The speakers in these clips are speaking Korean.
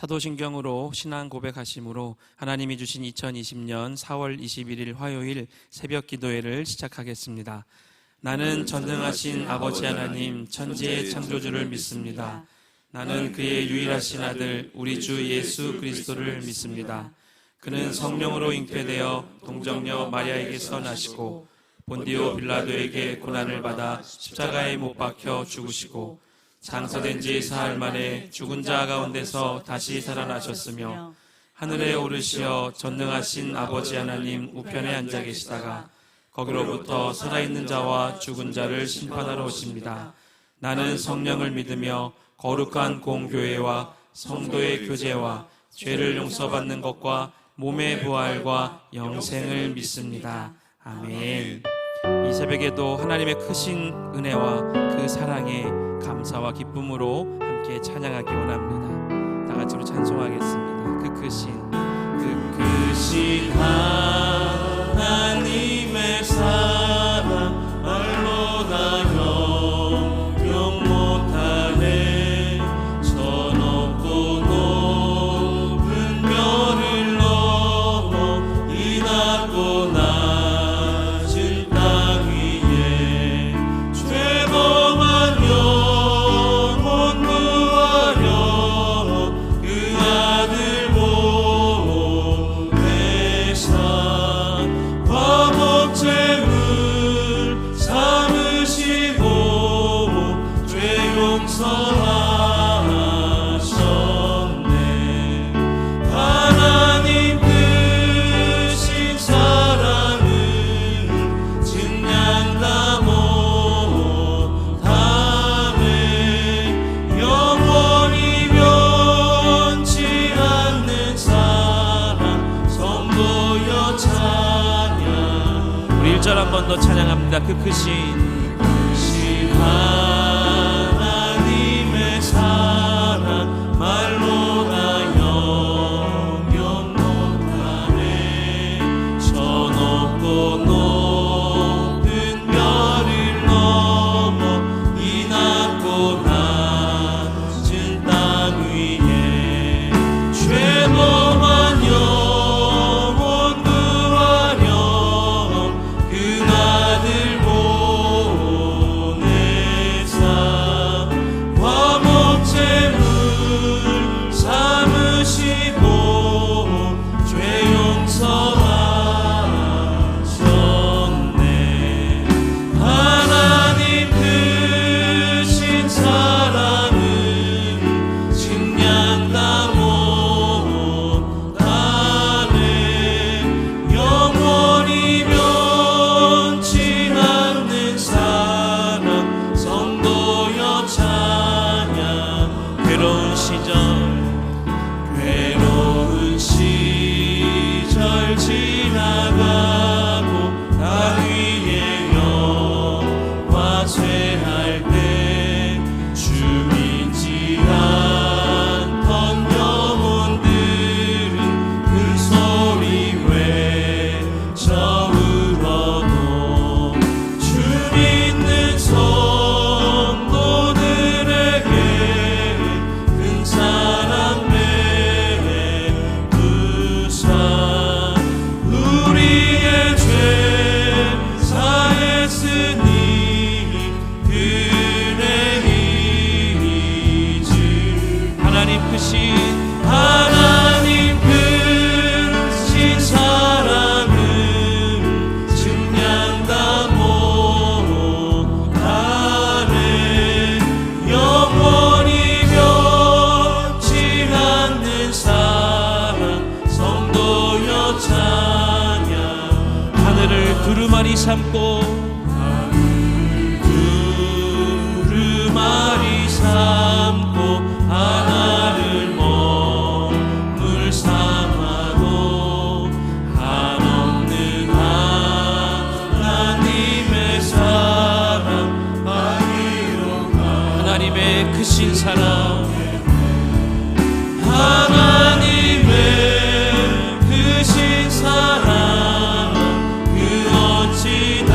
사도신경으로 신앙 고백하심으로 하나님이 주신 2020년 4월 21일 화요일 새벽 기도회를 시작하겠습니다. 나는 전능하신 아버지 하나님 천지의 창조주를 믿습니다. 나는 그의 유일하신 아들 우리 주 예수 그리스도를 믿습니다. 그는 성령으로 잉태되어 동정녀 마리아에게서 나시고 본디오 빌라도에게 고난을 받아 십자가에 못 박혀 죽으시고 장사된 지 사흘 만에 죽은 자 가운데서 다시 살아나셨으며 하늘에 오르시어 전능하신 아버지 하나님 우편에 앉아 계시다가 거기로부터 살아있는 자와 죽은 자를 심판하러 오십니다. 나는 성령을 믿으며 거룩한 공교회와 성도의 교제와 죄를 용서받는 것과 몸의 부활과 영생을 믿습니다. 아멘. 이 새벽에도 하나님의 크신 은혜와 그 사랑에 감사와 기쁨으로 함께 찬양하기 원합니다. 다 같이로 찬송하겠습니다. 그 크신 하나님의 사랑 말로 다 영영 못하네. 저 높고 높은 별을 넘어 이 낮고 낮은 땅 위에 죄범한 영혼 구하려 그 아들 보내사 화목제물 삼으시고 죄 용서하셨네. 하나님 크신 사랑은 증량다 못하네. 영원히 변치 않는 사랑 성도여 찬양. 우리 1절 한 번 더 찬양합니다. 그 크신 하나님의 사랑 말로 다 영영 못하네. 저 높고 높은 별을 넘어 이 낮고 낮은 땅 위에 죄범한 영혼 구하려 그 아들 보내사 화목제물 삼으시고 죄 용서하셨네. 하나님 크신 사랑은 증량다 못하네. 영원히 변치 않는 사랑 성도여 찬양. 괴로운 시절 지나가고 나 위에 영화 쇠할 때 주민지 않던 영혼들은 그 소리 외쳐 울어도 주 믿는 성도들에게 큰 사랑 베푸사 우리의 죄 사했으니 그네 이즈. 하나님 크신 사랑은 증량다 못하네. 영원히 변치 않는 사랑 성도여 찬양. 하늘을 두루마리 삼고 두루마리 삼고 하나를 몸을 삼아도 한없는 하나님의 사랑 하나님의 크신 사랑 하나님의 크신 사랑 그 어찌 다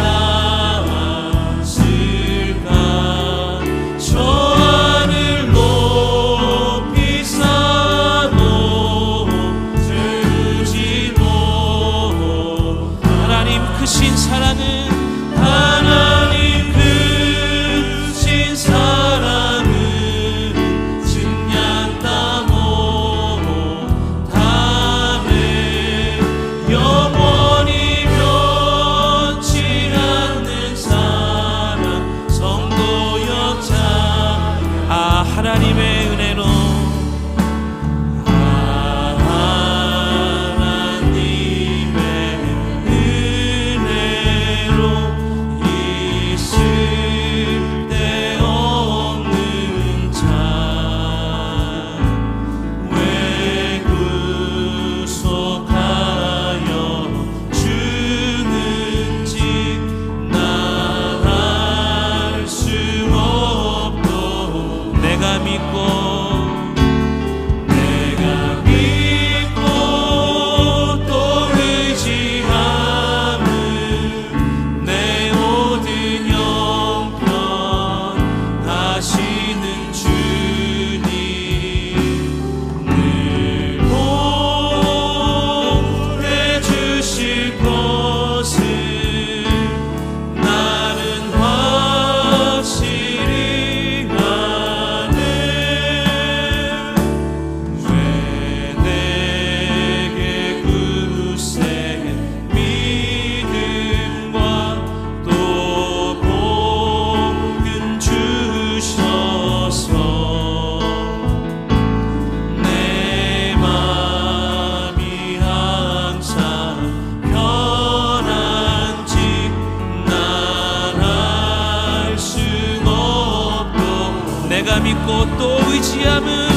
믿고 또 의지함은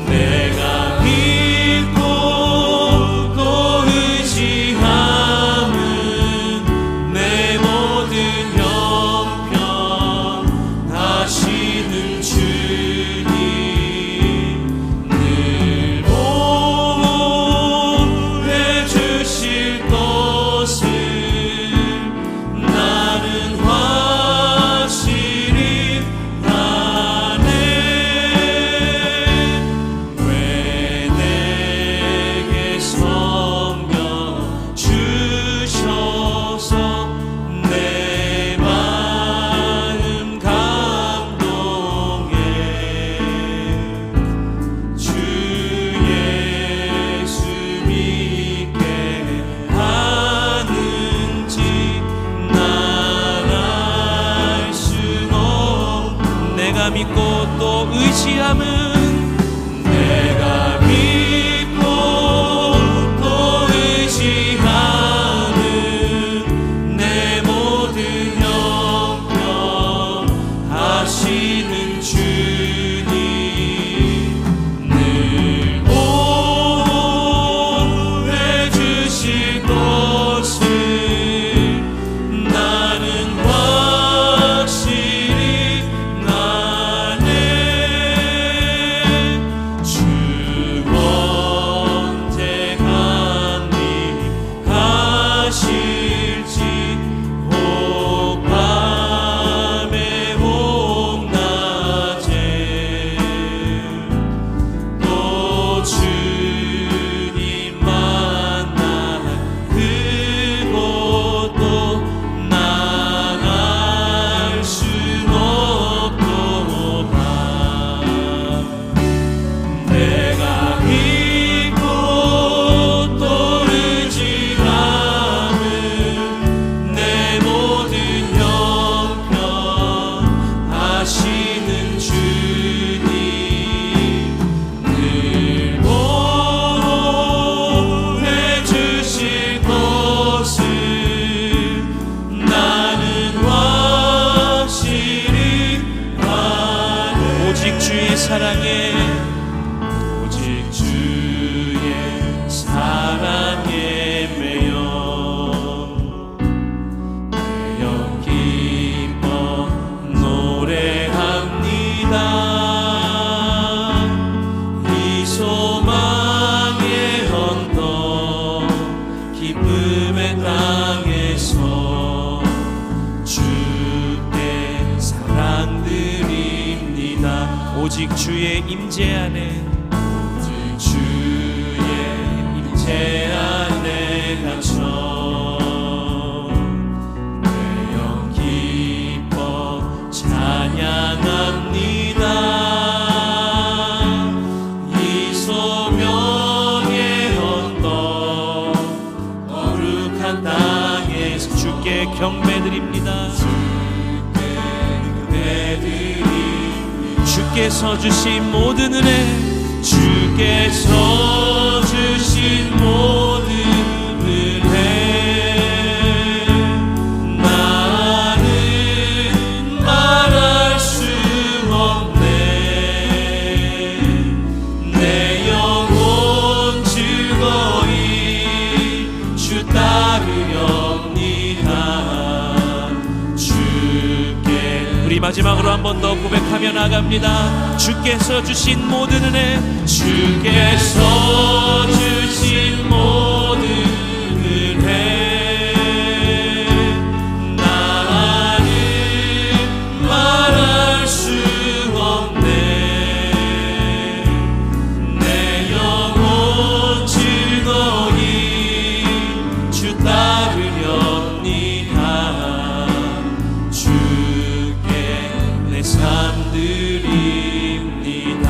내가 믿고 또 의지함은 내 모든 형편 다시는 주님 늘 보호해 주실 것을 나는 확실히 아네. 왜 내게 섬겨주셔서 내 마음 감동해. 주 예수 믿게 하는지 난 알 수 없. 내가 믿고 또 의지함은 내가 믿고 또 의지함은 내 모든 형편 하시는 주님 늘 보호해 주실 것을 나는 확실히 아네. 주 언제 합리하실지 혹 밤에 혹 낮에 또 주님 만날 그곳도 난 알 수 없도다. 내가 믿고 또 의지함은 내 모든 형편 하시는 주님 늘 보호해 주실 것을 나는 확실히 아네. 오직 주의 사랑에 오직 주의 사랑에 매여 기뻐 노래합니다. 이 소망의 언덕 기쁨의 땅에서 주께 사랑드립니다. 오직 주의 임재 안에 오직 주의 임재 안에 갇혀 내 영 기뻐 찬양합니다. 이 소명의 언덕 거룩한 땅에서 주께 경배드립니다. 주께서 주신 모든 은혜 주께서 주신 모든 은혜 나는 말할 수 없네. 내 영혼 즐거이 주 따르렵니다. 주께 우리 마지막으로 한 번 더 고백하며 나갑니다. 주께서 주신 모든 은혜 주께서 주신 모든 은혜 나는 말할 수 없네. 내 영혼 즐거이 주 따르렵니다. 주께 내 삶 드립니다.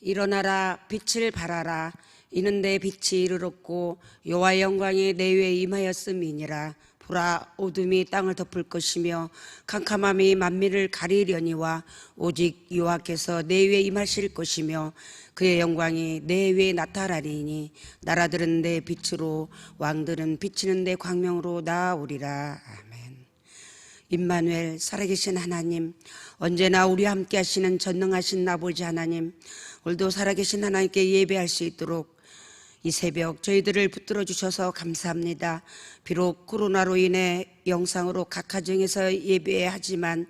일어나라 빛을 발하라 이는 내 빛이 이르렀고 여호와의 영광이 내 위에 임하였음이니라. 보라, 어둠이 땅을 덮을 것이며 캄캄함이 만민을 가리려니와 오직 여호와께서 내 위에 임하실 것이며 그의 영광이 내 위에 나타나리니 나라들은 내 빛으로 왕들은 비치는 내 광명으로 나아오리라. 아멘. 임마누엘, 살아계신 하나님, 언제나 우리와 함께 하시는 전능하신 아버지 하나님, 오늘도 살아계신 하나님께 예배할 수 있도록 이 새벽 저희들을 붙들어 주셔서 감사합니다. 비록 코로나로 인해 영상으로 각 가정에서 예배하지만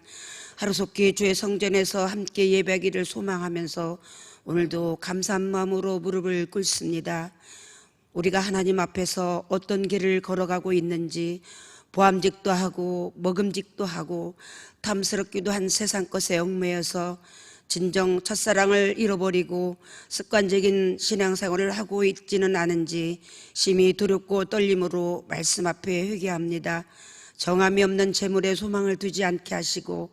하루속히 주의 성전에서 함께 예배하기를 소망하면서 오늘도 감사한 마음으로 무릎을 꿇습니다. 우리가 하나님 앞에서 어떤 길을 걸어가고 있는지 보암직도 하고 먹음직도 하고 탐스럽기도 한 세상 것에 얽매여서 진정 첫사랑을 잃어버리고 습관적인 신앙생활을 하고 있지는 않은지 심히 두렵고 떨림으로 말씀 앞에 회개합니다. 정함이 없는 재물에 소망을 두지 않게 하시고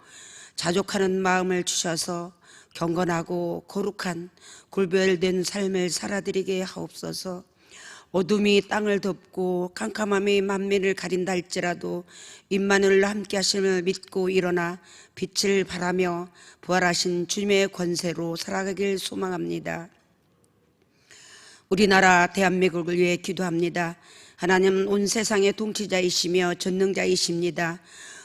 자족하는 마음을 주셔서 경건하고 거룩한 굴별된 삶을 살아드리게 하옵소서. 어둠이 땅을 덮고 캄캄함이 만민을 가린다 할지라도 임마누엘과 함께 하심을 믿고 일어나 빛을 발하며 부활하신 주님의 권세로 살아가길 소망합니다. 우리나라 대한민국을 위해 기도합니다. 하나님은 온 세상의 통치자이시며 전능자이십니다.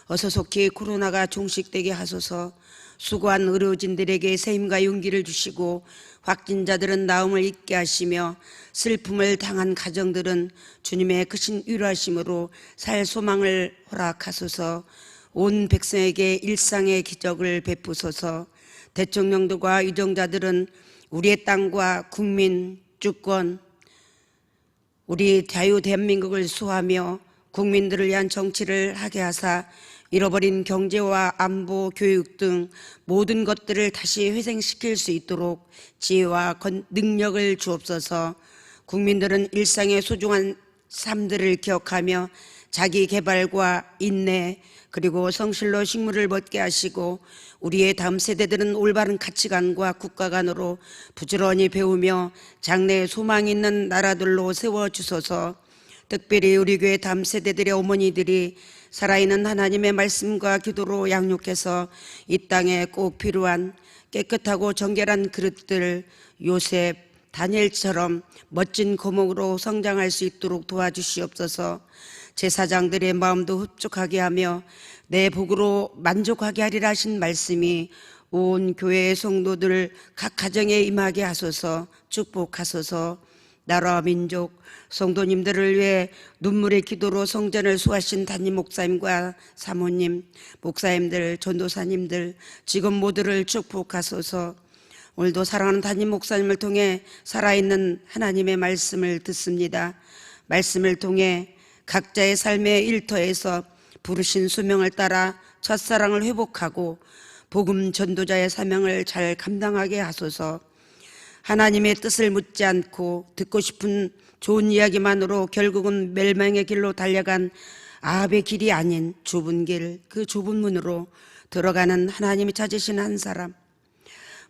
어서 속히 코로나가 종식되게 하소서. 수고한 의료진들에게 새 힘과 용기를 주시고 확진자들은 나음을 잊게 하시며 슬픔을 당한 가정들은 주님의 크신 위로하심으로 살 소망을 허락하소서. 온 백성에게 일상의 기적을 베푸소서. 대통령들과 유정자들은 우리의 땅과 국민, 주권, 우리 자유 대한민국을 수호하며 국민들을 위한 정치를 하게 하사 잃어버린 경제와 안보, 교육 등 모든 것들을 다시 회생시킬 수 있도록 지혜와 능력을 주옵소서. 국민들은 일상의 소중한 삶들을 기억하며 자기 개발과 인내 그리고 성실로 식물을 먹게 하시고 우리의 다음 세대들은 올바른 가치관과 국가관으로 부지런히 배우며 장래에 소망 있는 나라들로 세워주소서. 특별히 우리 교회 다음 세대들의 어머니들이 살아있는 하나님의 말씀과 기도로 양육해서 이 땅에 꼭 필요한 깨끗하고 정결한 그릇들 요셉, 다니엘처럼 멋진 거목으로 성장할 수 있도록 도와주시옵소서. 제사장들의 마음도 흡족하게 하며 내 복으로 만족하게 하리라 하신 말씀이 온 교회의 성도들 각 가정에 임하게 하소서. 축복하소서. 나라와 민족, 성도님들을 위해 눈물의 기도로 성전을 수하신 담임 목사님과 사모님, 목사님들, 전도사님들, 직원 모두를 축복하소서. 오늘도 사랑하는 담임 목사님을 통해 살아있는 하나님의 말씀을 듣습니다. 말씀을 통해 각자의 삶의 일터에서 부르신 수명을 따라 첫사랑을 회복하고 복음 전도자의 사명을 잘 감당하게 하소서. 하나님의 뜻을 묻지 않고 듣고 싶은 좋은 이야기만으로 결국은 멸망의 길로 달려간 아합의 길이 아닌 좁은 길, 그 좁은 문으로 들어가는 하나님이 찾으신 한 사람,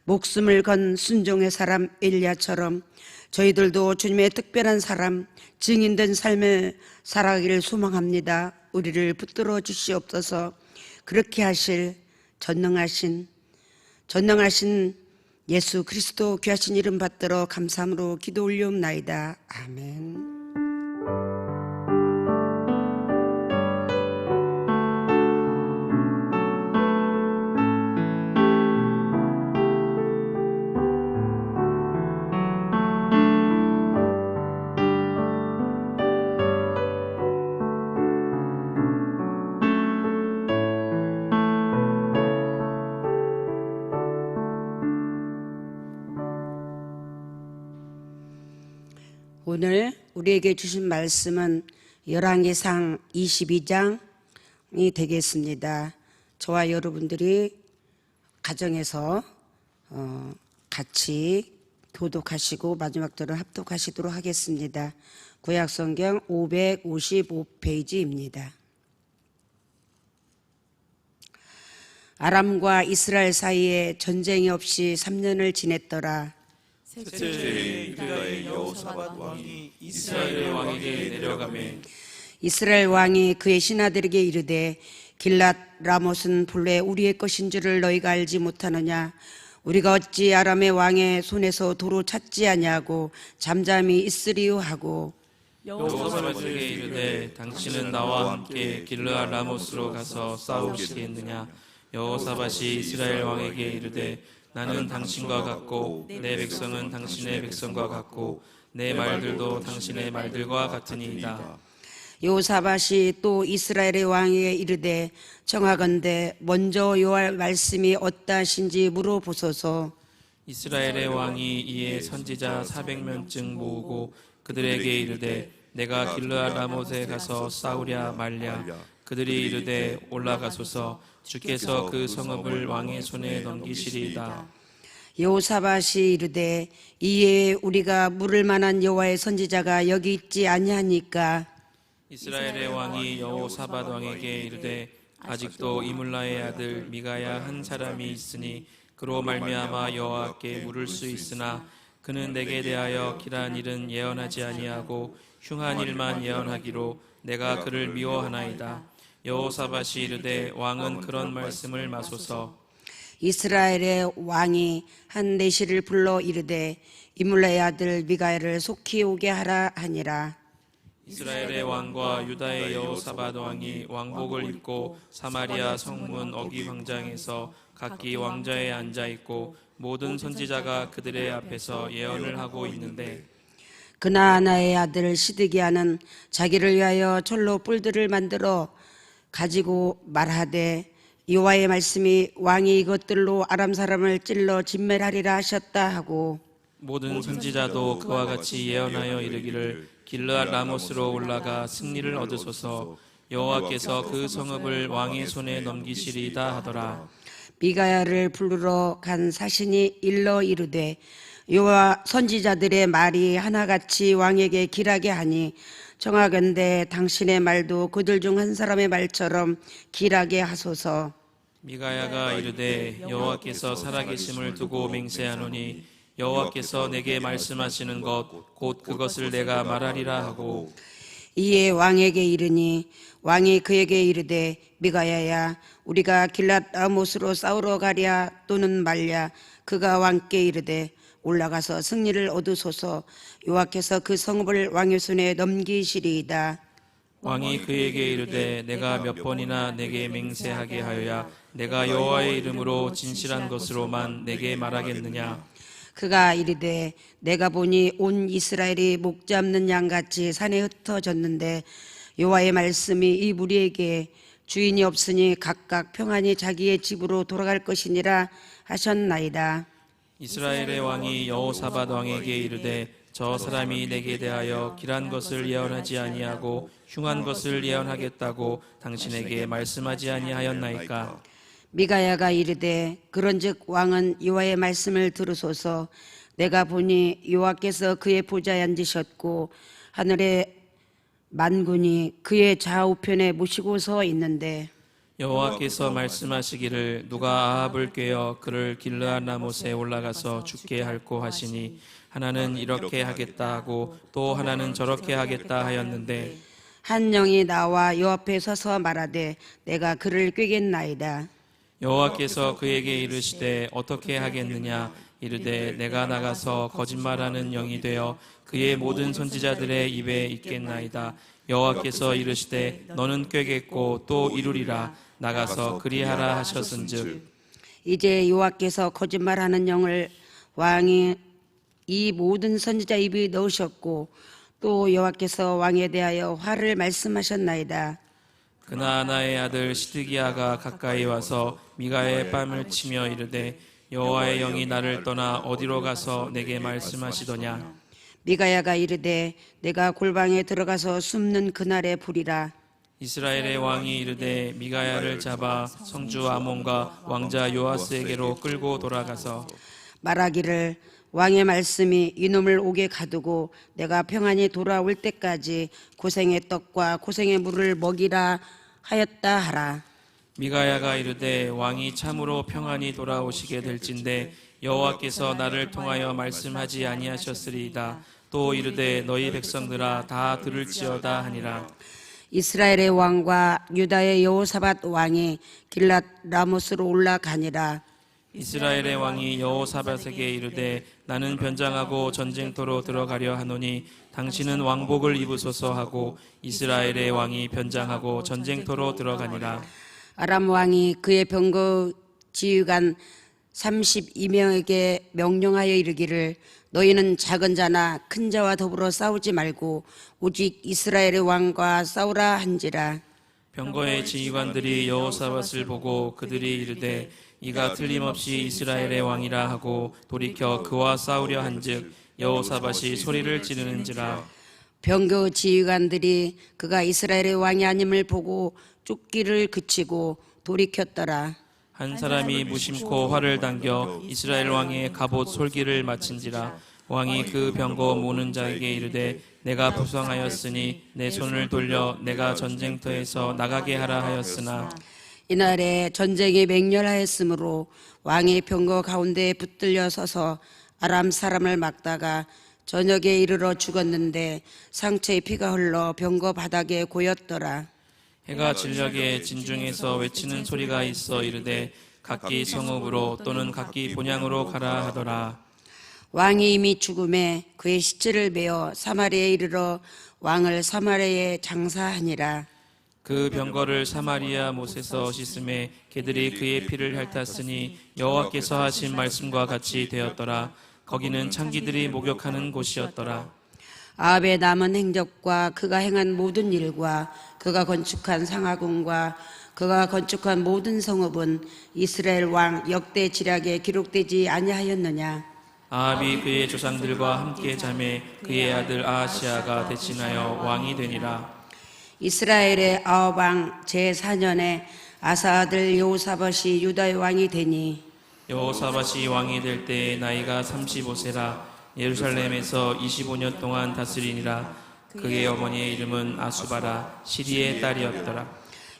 목숨을 건 순종의 사람 엘리야처럼 저희들도 주님의 특별한 사람, 증인된 삶을 살아가기를 소망합니다. 우리를 붙들어 주시옵소서. 그렇게 하실 전능하신 예수 그리스도 귀하신 이름 받들어 감사함으로 기도 올리옵나이다. 아멘. 오늘 우리에게 주신 말씀은 열왕기상 22장이 되겠습니다. 저와 여러분들이 가정에서 같이 교독하시고 마지막 절을 합독하시도록 하겠습니다. 구약성경 555페이지입니다. 아람과 이스라엘 사이에 전쟁이 없이 3년을 지냈더라. 셋째 유다의 여호사밧 왕이 이스라엘의 왕에게 내려가매 이스라엘 왕이 그의 신하들에게 이르되 길랏 라못은 본래 우리의 것인 줄을 너희가 알지 못하느냐? 우리가 어찌 아람의 왕의 손에서 도로 찾지 아니하고 잠잠히 있으리요 하고 여호사밧에게 이르되 당신은 나와 함께 길르앗 라못으로 가서 싸우시겠느냐? 여호사밧이 이스라엘 왕에게 이르되 나는 당신과 같고 내 백성은 당신의 백성과 같고 내 말들도 당신의 말들과 같으니이다. 여호사밧이 또 이스라엘의 왕에게 이르되 청하건대 먼저 여호와의 말씀이 어떠하신지 물어보소서. 이스라엘의 왕이 이에 선지자 400명쯤 모으고 그들에게 이르되 내가 길르앗 라못에 가서 싸우랴 말랴. 그들이 이르되 올라가소서. 주께서 그 성읍을 왕의 손에 넘기시리이다. 여호사밧이 이르되 이에 우리가 물을 만한 여호와의 선지자가 여기 있지 아니하니까. 이스라엘의 왕이 여호사밧 왕에게 이르되 아직도 이물라의 아들 미가야 한 사람이 있으니 그로 말미암아 여호와께 물을 수 있으나 그는 내게 대하여 길한 일은 예언하지 아니하고 흉한 일만 예언하기로 내가 그를 미워하나이다. 여호사밧이 이르되 왕은 그런 말씀을 마소서. 이스라엘의 왕이 한 내시를 불러 이르되 이물라의 아들 미가야를 속히 오게 하라 하니라. 이스라엘의 왕과 유다의 여호사밧 왕이 왕복을 입고 사마리아 성문 어기 광장에서 각기 왕좌에 앉아 있고 모든 선지자가 그들의 앞에서 예언을 하고 있는데 그나아나의 아들 시드기야는 자기를 위하여 철로 뿔들을 만들어 가지고 말하되 여호와의 말씀이 왕이 이것들로 아람 사람을 찔러 진멸하리라 하셨다 하고 모든 선지자도 그와 같이 예언하여 이르기를 길르앗 라못으로 올라가 승리를 얻으소서. 여호와께서 그 성읍을 왕의 손에 넘기시리이다 하더라. 미가야를 부르러 간 사신이 일러 이르되 여호와 선지자들의 말이 하나같이 왕에게 길하게 하니 청하건대 당신의 말도 그들 중 한 사람의 말처럼 길하게 하소서. 미가야가 이르되 여호와께서 살아계심을 두고 맹세하노니 여호와께서 내게 말씀하시는 것 곧 그것을 내가 말하리라 하고 이에 왕에게 이르니 왕이 그에게 이르되 미가야야 우리가 길랏 라못으로 싸우러 가랴 또는 말랴. 그가 왕께 이르되 올라가서 승리를 얻으소서. 여호와께서 그 성읍을 왕의 손에 넘기시리이다. 왕이 그에게 이르되 내가 몇 번이나 내게 맹세하게 하여야 내가 여호와의 이름으로 진실한 것으로만 내게 말하겠느냐. 그가 이르되 내가 보니 온 이스라엘이 목 잡는 양같이 산에 흩어졌는데 여호와의 말씀이 이 무리에게 주인이 없으니 각각 평안히 자기의 집으로 돌아갈 것이니라 하셨나이다. 이스라엘의 왕이 여호사밧 왕에게 이르되 저 사람이 내게 대하여 길한 것을 예언하지 아니하고 흉한 것을 예언하겠다고 당신에게 말씀하지 아니하였나이까. 미가야가 이르되 그런즉 왕은 여호와의 말씀을 들으소서. 내가 보니 여호와께서 그의 보좌에 앉으셨고 하늘의 만군이 그의 좌우편에 모시고 서 있는데 여호와께서 말씀하시기를 누가 아합을 꾀어 그를 길르앗 라못에 올라가서 죽게 할꼬 하시니 하나는 이렇게 하겠다 하고 또 하나는 저렇게 하겠다 하였는데 한 영이 나와 요 앞에 서서 말하되 내가 그를 꾀겠나이다. 여호와께서 그에게 이르시되 어떻게 하겠느냐. 이르되 내가 나가서 거짓말하는 영이 되어 그의 모든 선지자들의 입에 있겠나이다. 여호와께서 이르시되 너는 꾀겠고 또 이루리라. 나가서 그리하라 하셨은즉 이제 여호와께서 거짓말하는 영을 왕이 이 모든 선지자 입에 넣으셨고 또 여호와께서 왕에 대하여 화를 말씀하셨나이다. 그나아나의 아들 시드기야가 가까이 와서 미가야의 뺨을 치며 이르되 여호와의 영이 나를 떠나 어디로 가서 내게 말씀하시더냐. 미가야가 이르되 내가 골방에 들어가서 숨는 그날에 보리라. 이스라엘의 왕이 이르되 미가야를 잡아 성주 아몬과 왕자 요아스에게로 끌고 돌아가서 말하기를 왕의 말씀이 이놈을 옥에 가두고 내가 평안히 돌아올 때까지 고생의 떡과 고생의 물을 먹이라 하였다 하라. 미가야가 이르되 왕이 참으로 평안히 돌아오시게 될진데 여호와께서 나를 통하여 말씀하지 아니하셨으리이다. 또 이르되 너희 백성들아 다 들을지어다 하니라. 이스라엘의 왕과 유다의 여호사밧 왕이 길랏 라모스로 올라가니라. 이스라엘의 왕이 여호사밧에게 이르되 나는 변장하고 전쟁터로 들어가려 하노니 당신은 왕복을 입으소서 하고 이스라엘의 왕이 변장하고 전쟁터로 들어가니라. 아람 왕이 그의 병거 지휘관 32명에게 명령하여 이르기를 너희는 작은 자나 큰 자와 더불어 싸우지 말고 오직 이스라엘의 왕과 싸우라 한지라. 병거의 지휘관들이 여호사밧을 보고 그들이 이르되 이가 틀림없이 이스라엘의 왕이라 하고 돌이켜 그와 싸우려 한즉 여호사밧이 소리를 지르는지라. 병거 지휘관들이 그가 이스라엘의 왕이 아님을 보고 쫓기를 그치고 돌이켰더라. 한 사람이 무심코 활을 당겨 이스라엘 왕의 갑옷 솔기를 마친지라. 왕이 그 병거 모는 자에게 이르되 내가 부상하였으니 내 손을 돌려 내가 전쟁터에서 나가게 하라 하였으나 이날에 전쟁이 맹렬하였으므로 왕이 병거 가운데에 붙들려 서서 아람 사람을 막다가 저녁에 이르러 죽었는데 상체에 피가 흘러 병거 바닥에 고였더라. 해가 진녘에 진중에서 외치는 소리가 있어 이르되 각기 성읍으로 또는 각기 본향으로 가라 하더라. 왕이 이미 죽음에 그의 시체를 베어 사마리아에 이르러 왕을 사마리아에 장사하니라. 그 병거를 사마리아 못에서 씻음에 개들이 그의 피를 핥았으니 여호와께서 하신 말씀과 같이 되었더라. 거기는 창기들이 목욕하는 곳이었더라. 아합의 남은 행적과 그가 행한 모든 일과 그가 건축한 상하궁과 그가 건축한 모든 성읍은 이스라엘 왕 역대 지략에 기록되지 아니하였느냐. 아합이 그의 조상들과 함께 자매 그의 아들 아하시아가 대신하여 왕이 되니라. 이스라엘의 아합 왕 제4년에 아사 아들 여호사밧이 유다의 왕이 되니 여호사밧이 왕이 될 때 나이가 35세라. 예루살렘에서 25년 동안 다스리니라. 그의 어머니의 이름은 아수바라 시리의 딸이었더라.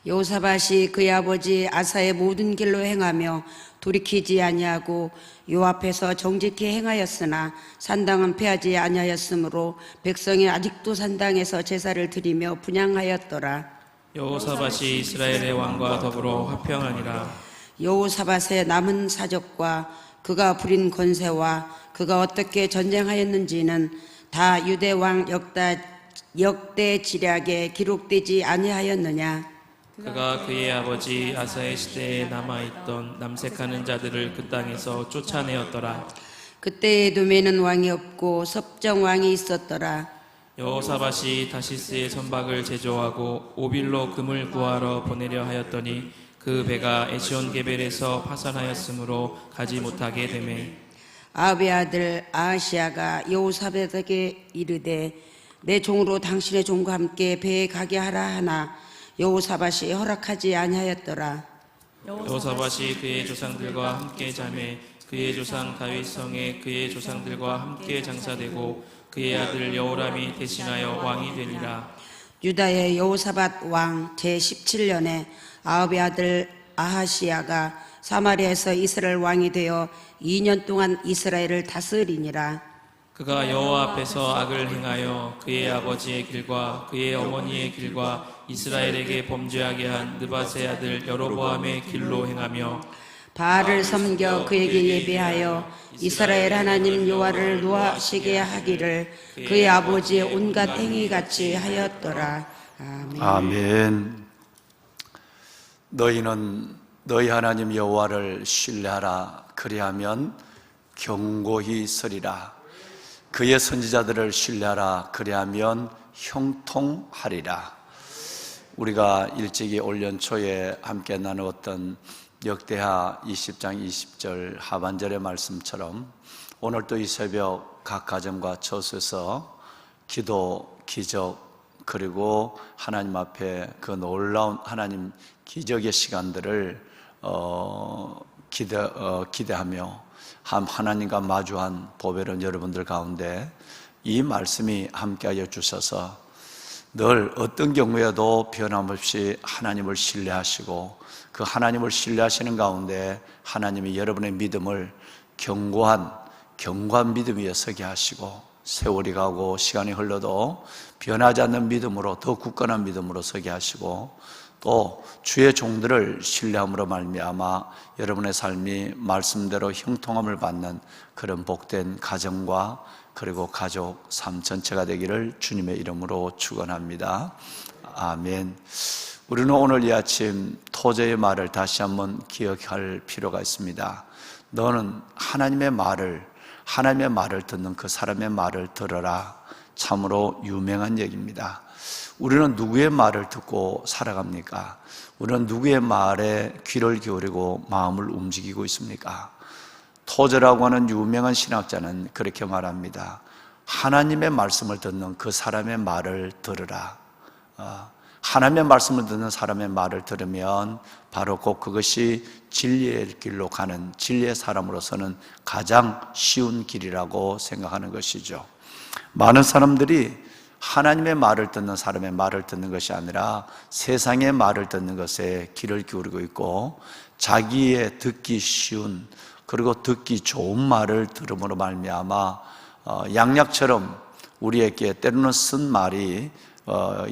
여호사밧이 그의 아버지 아사의 모든 길로 행하며 돌이키지 아니하고 요 앞에서 정직히 행하였으나 산당은 패하지 아니하였으므로 백성이 아직도 산당에서 제사를 드리며 분향하였더라. 여호사밧이 이스라엘의 왕과 더불어 화평하니라. 여호사밧의 남은 사적과 그가 부린 권세와 그가 어떻게 전쟁하였는지는 다 유대 왕 역대 지략에 기록되지 아니하였느냐. 그가 그의 아버지 아사의 시대에 남아있던 남색하는 자들을 그 땅에서 쫓아내었더라. 그때 에돔에는 왕이 없고 섭정 왕이 있었더라. 여호사밧이 다시스의 선박을 제조하고 오빌로 금을 구하러 보내려 하였더니 그 배가 에시온게벨에서 파산하였으므로 가지 못하게 되매 아합의 아들 아하시아가 여호사밧에게 이르되 내 종으로 당신의 종과 함께 배에 가게 하라 하나 여호사밧이 허락하지 아니하였더라. 여호사밧이 그의 조상들과 함께 자매 그의 조상 다윗성에 그의 조상들과 함께 장사되고 그의 아들 여호람이 대신하여 왕이 되니라. 유다의 여호사밧 왕 제17년에 아합의 아들 아하시아가 사마리아에서 이스라엘 왕이 되어 2년 동안 이스라엘을 다스리니라. 그가 여호와 앞에서 악을 행하여 그의 아버지의 길과 그의 어머니의 길과 이스라엘에게 범죄하게 한 느밧의 아들 여로보암의 길로 행하며 바알을 섬겨 그에게 예배하여 이스라엘 하나님 여호와를 노하시게 하기를 그의 아버지의 온갖 행위같이 하였더라. 아멘. 아멘. 너희는 너희 하나님 여호와를 신뢰하라. 그리하면 경고히 서리라. 그의 선지자들을 신뢰하라. 그리하면 형통하리라. 우리가 일찍이 올 연초에 함께 나누었던 역대하 20장 20절 하반절의 말씀처럼 오늘도 이 새벽 각 가정과 처소에서 기도, 기적 그리고 하나님 앞에 그 놀라운 하나님 기적의 시간들을 기대하며 하나님과 마주한 보배로운 여러분들 가운데 이 말씀이 함께하여 주셔서 늘 어떤 경우에도 변함없이 하나님을 신뢰하시고 그 하나님을 신뢰하시는 가운데 하나님이 여러분의 믿음을 견고한 믿음 위에 서게 하시고 세월이 가고 시간이 흘러도 변하지 않는 믿음으로, 더 굳건한 믿음으로 서게 하시고, 또 주의 종들을 신뢰함으로 말미암아 여러분의 삶이 말씀대로 형통함을 받는 그런 복된 가정과 그리고 가족 삶 전체가 되기를 주님의 이름으로 축원합니다. 아멘. 우리는 오늘 이 아침 토저의 말을 다시 한번 기억할 필요가 있습니다. 너는 하나님의 말을 듣는 그 사람의 말을 들어라. 참으로 유명한 얘기입니다. 우리는 누구의 말을 듣고 살아갑니까? 우리는 누구의 말에 귀를 기울이고 마음을 움직이고 있습니까? 토저라고 하는 유명한 신학자는 그렇게 말합니다. 하나님의 말씀을 듣는 그 사람의 말을 들으라. 하나님의 말씀을 듣는 사람의 말을 들으면 바로 곧 그것이 진리의 길로 가는, 진리의 사람으로서는 가장 쉬운 길이라고 생각하는 것이죠. 많은 사람들이 하나님의 말을 듣는 사람의 말을 듣는 것이 아니라 세상의 말을 듣는 것에 귀를 기울이고 있고, 자기의 듣기 쉬운 그리고 듣기 좋은 말을 들음으로 말미암아 양약처럼 우리에게 때로는 쓴 말이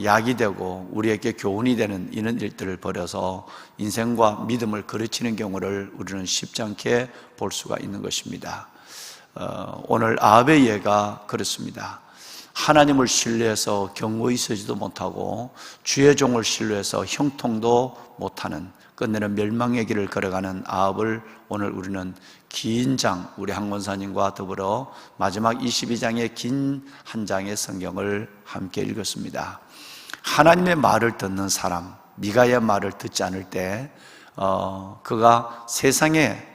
약이 되고 우리에게 교훈이 되는 이런 일들을 벌여서 인생과 믿음을 그르치는 경우를 우리는 쉽지 않게 볼 수가 있는 것입니다. 오늘 아합의 예가 그렇습니다. 하나님을 신뢰해서 경고히 서지도 못하고 주의 종을 신뢰해서 형통도 못하는 끝내는 멸망의 길을 걸어가는 아합을 오늘 우리는 긴 장, 우리 한 권사님과 더불어 마지막 22장의 긴 한 장의 성경을 함께 읽었습니다. 하나님의 말을 듣는 사람, 미가의 말을 듣지 않을 때 그가 세상의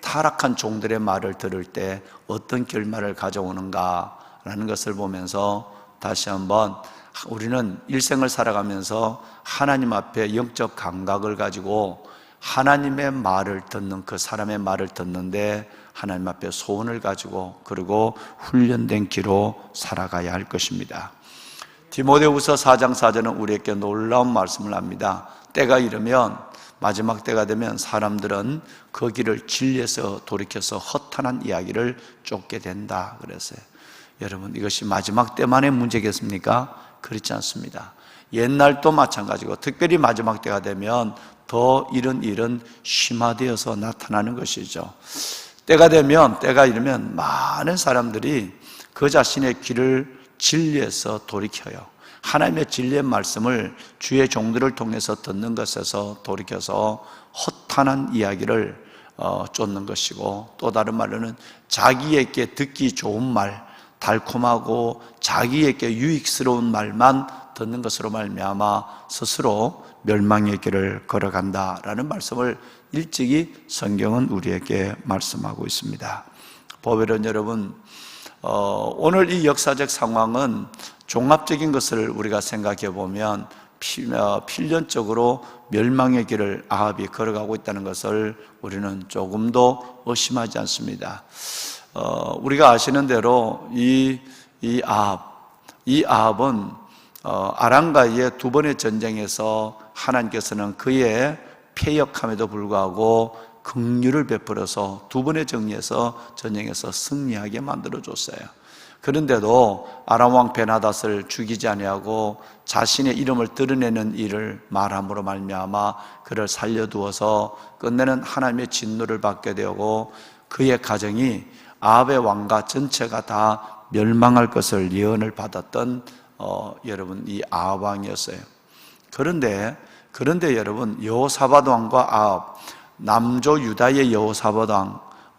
타락한 종들의 말을 들을 때 어떤 결말을 가져오는가라는 것을 보면서 다시 한번 우리는 일생을 살아가면서 하나님 앞에 영적 감각을 가지고 하나님의 말을 듣는 그 사람의 말을 듣는데 하나님 앞에 소원을 가지고 그리고 훈련된 기로 살아가야 할 것입니다. 디모데후서 4장 4절은 우리에게 놀라운 말씀을 합니다. 때가 이르면, 마지막 때가 되면 사람들은 그 길을 진리에서 돌이켜서 허탄한 이야기를 쫓게 된다 그랬어요. 여러분, 이것이 마지막 때만의 문제겠습니까? 그렇지 않습니다. 옛날도 마찬가지고 특별히 마지막 때가 되면 더 이런 일은 심화되어서 나타나는 것이죠. 때가 이르면 많은 사람들이 그 자신의 길을 진리에서 돌이켜요. 하나님의 진리의 말씀을 주의 종들을 통해서 듣는 것에서 돌이켜서 허탄한 이야기를 쫓는 것이고, 또 다른 말로는 자기에게 듣기 좋은 말, 달콤하고 자기에게 유익스러운 말만 듣는 것으로 말미암아 스스로 멸망의 길을 걸어간다라는 말씀을 일찍이 성경은 우리에게 말씀하고 있습니다. 보배론 여러분, 오늘 이 역사적 상황은 종합적인 것을 우리가 생각해 보면 필연적으로 멸망의 길을 아합이 걸어가고 있다는 것을 우리는 조금도 의심하지 않습니다. 우리가 아시는 대로 이 아합은 아람과의 두 번의 전쟁에서 하나님께서는 그의 패역함에도 불구하고 긍휼을 베풀어서 두 번의 전쟁에서 승리하게 만들어줬어요. 그런데도 아람 왕 베나닷을 죽이지 아니하고 자신의 이름을 드러내는 일을 말함으로 말미암아 그를 살려두어서 끝내는 하나님의 진노를 받게 되고, 그의 가정이 아합의 왕가 전체가 다 멸망할 것을 예언을 받았던 여러분, 이 아합 왕이었어요. 그런데 여러분, 여호사밧 왕과 아합, 남조 유다의 여호사밧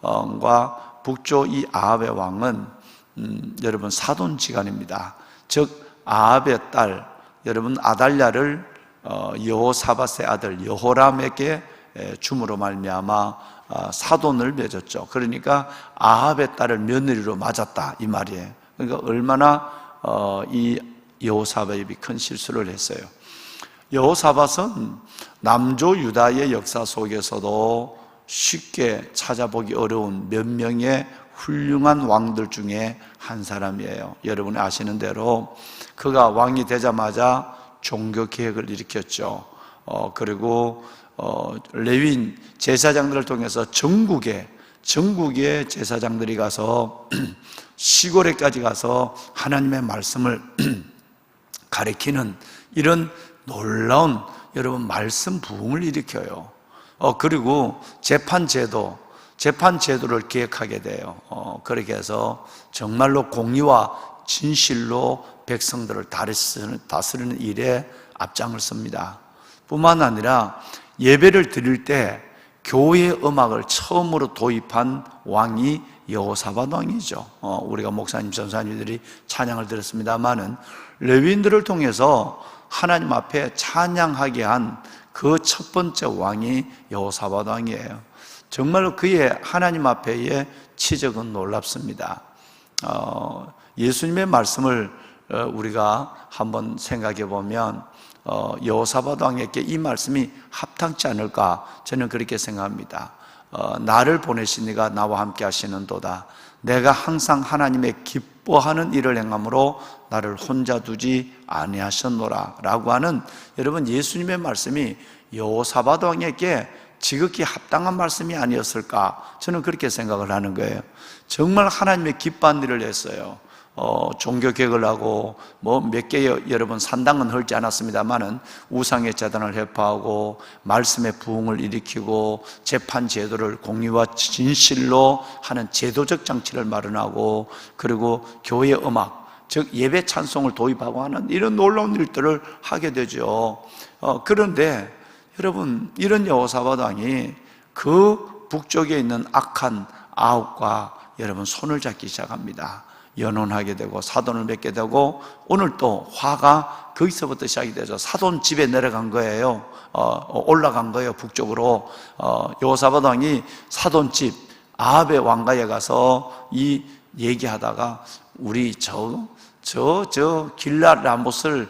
왕과 북조 이 아합의 왕은 여러분 사돈지간입니다. 즉 아합의 딸 여러분 아달랴를 여호사밧의 아들 여호람에게 줌으로 말미암아 사돈을 맺었죠. 그러니까 아합의 딸을 며느리로 맞았다 이 말이에요. 그러니까 얼마나 이 여호사밧이 큰 실수를 했어요. 여호사밧은 남조 유다의 역사 속에서도 쉽게 찾아보기 어려운 몇 명의 훌륭한 왕들 중에 한 사람이에요. 여러분이 아시는 대로 그가 왕이 되자마자 종교 개혁을 일으켰죠. 그리고 레위인 제사장들을 통해서 전국에 전국의 제사장들이 가서 시골에까지 가서 하나님의 말씀을 가리키는 이런 놀라운 여러분 말씀 부흥을 일으켜요. 그리고 재판제도를 기획하게 돼요. 그렇게 해서 정말로 공의와 진실로 백성들을 다스리는 일에 앞장을 섭니다. 뿐만 아니라 예배를 드릴 때 교회 음악을 처음으로 도입한 왕이 여호사밧 왕이죠. 우리가 목사님, 전사님들이 찬양을 들었습니다마는 레위인들을 통해서 하나님 앞에 찬양하게 한 그 첫 번째 왕이 여호사밧 왕이에요. 정말로 그의 하나님 앞에의 치적은 놀랍습니다. 예수님의 말씀을 우리가 한번 생각해 보면 여호사밧 왕에게 이 말씀이 합당치 않을까 저는 그렇게 생각합니다. 나를 보내신 이가 나와 함께 하시는도다. 내가 항상 하나님의 기뻐하는 일을 행함으로 나를 혼자 두지 아니하셨노라 라고 하는 여러분 예수님의 말씀이 여호사밧 왕에게 지극히 합당한 말씀이 아니었을까 저는 그렇게 생각을 하는 거예요. 정말 하나님의 기뻐한 일을 했어요. 종교개혁을 하고 몇 개의 여러분 산당은 헐지 않았습니다만은 우상의 제단을 회파하고 말씀의 부흥을 일으키고 재판 제도를 공의와 진실로 하는 제도적 장치를 마련하고 그리고 교회 음악 즉 예배 찬송을 도입하고 하는 이런 놀라운 일들을 하게 되죠. 그런데 여러분 이런 여호사밧 왕이 그 북쪽에 있는 악한 아합과 여러분 손을 잡기 시작합니다. 연혼하게 되고 사돈을 맺게 되고 오늘 또 화가 거기서부터 시작이 되죠. 사돈 집에 내려간 거예요. 올라간 거예요. 북쪽으로. 여호사밧 왕이 사돈 집 아합의 왕가에 가서 이 얘기하다가 우리 저 길랏 라못을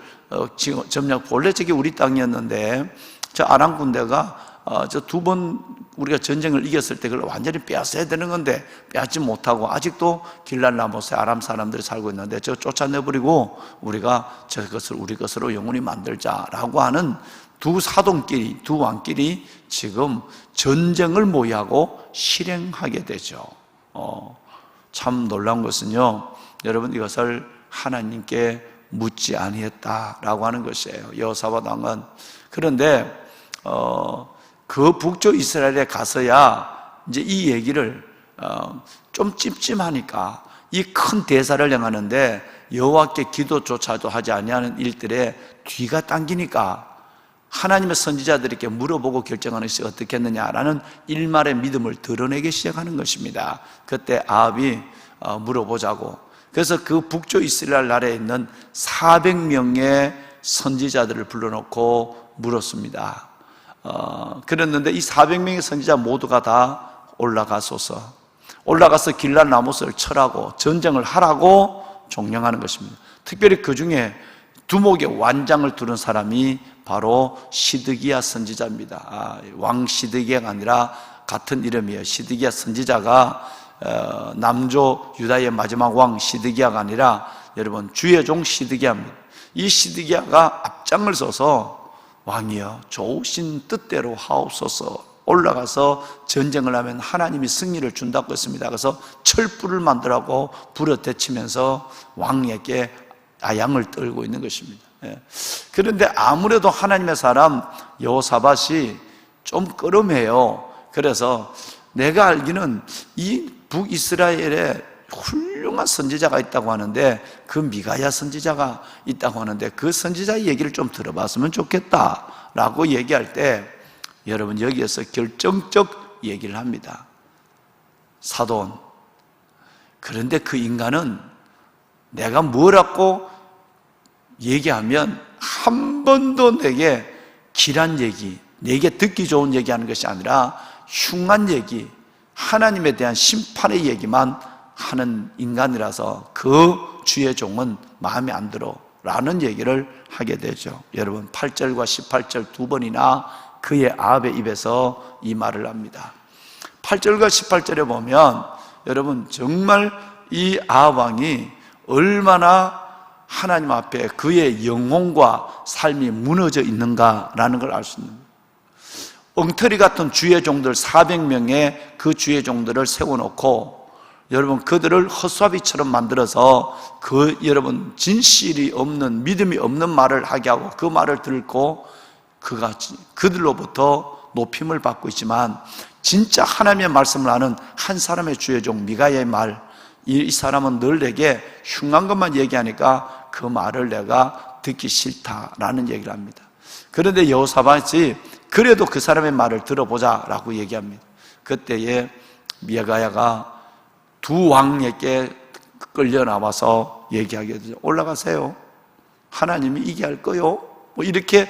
점령 원래 저게 우리 땅이었는데 저 아람 군대가 저 두 번 우리가 전쟁을 이겼을 때 그걸 완전히 빼앗아야 되는 건데 빼앗지 못하고 아직도 길랏 라못에 아람 사람들이 살고 있는데 저 쫓아내버리고 우리가 저것을 우리 것으로 영원히 만들자라고 하는 두 사돈끼리 두 왕끼리 지금 전쟁을 모의하고 실행하게 되죠. 참 놀라운 것은요 여러분 이것을 하나님께 묻지 아니했다라고 하는 것이에요. 여호사밧 왕은. 그런데 그 북쪽 이스라엘에 가서야 이제 이 얘기를 좀 찜찜하니까 이 큰 대사를 행하는데 여호와께 기도조차도 하지 아니하는 일들에 뒤가 당기니까 하나님의 선지자들에게 물어보고 결정하는 것이 어떻겠느냐라는 일말의 믿음을 드러내기 시작하는 것입니다. 그때 아합이 물어보자고 그래서 그 북쪽 이스라엘 나라에 있는 400명의 선지자들을 불러놓고 물었습니다. 그랬는데 이 400명의 선지자 모두가 다 올라가서 길랏 라못을 철하고 전쟁을 하라고 종령하는 것입니다. 특별히 그 중에 두목의 완장을 두른 사람이 바로 시드기야 선지자입니다. 왕 시드기야가 아니라 같은 이름이에요. 시드기야 선지자가 남조 유다의 마지막 왕 시드기야가 아니라 여러분 주의 종 시드기야입니다. 이 시드기야가 앞장을 서서 왕이여 좋으신 뜻대로 하옵소서 올라가서 전쟁을 하면 하나님이 승리를 준다고 했습니다. 그래서 철불을 만들라고 불어대치면서 왕에게 아양을 떨고 있는 것입니다. 그런데 아무래도 하나님의 사람 여호사밧이 좀 끄름해요. 그래서 내가 알기는 이 북이스라엘에 훌륭한 선지자가 있다고 하는데 그 미가야 선지자가 있다고 하는데 그 선지자의 얘기를 좀 들어봤으면 좋겠다라고 얘기할 때 여러분 여기에서 결정적 얘기를 합니다. 사돈, 그런데 그 인간은 내가 뭐라고 얘기하면 한 번도 내게 길한 얘기, 내게 듣기 좋은 얘기하는 것이 아니라 흉한 얘기, 하나님에 대한 심판의 얘기만 하는 인간이라서 그 주의 종은 마음에 안 들어 라는 얘기를 하게 되죠. 여러분 8절과 18절 두 번이나 그의 아합의 입에서 이 말을 합니다. 8절과 18절에 보면 여러분 정말 이 아합 왕이 얼마나 하나님 앞에 그의 영혼과 삶이 무너져 있는가라는 걸 알 수 있는 거예요. 엉터리 같은 주의 종들 400명의 그 주의 종들을 세워놓고 여러분 그들을 허수아비처럼 만들어서 그 여러분 진실이 없는 믿음이 없는 말을 하게 하고 그 말을 듣고 그들로부터 높임을 받고 있지만 진짜 하나님의 말씀을 아는 한 사람의 주의 종 미가야의 말, 이 사람은 늘 내게 흉한 것만 얘기하니까 그 말을 내가 듣기 싫다라는 얘기를 합니다. 그런데 여호사밧이 그래도 그 사람의 말을 들어보자라고 얘기합니다. 그때에 미가야가 두 왕에게 끌려 나와서 얘기하게 되죠. 올라가세요. 하나님이 이게 할 거요. 뭐 이렇게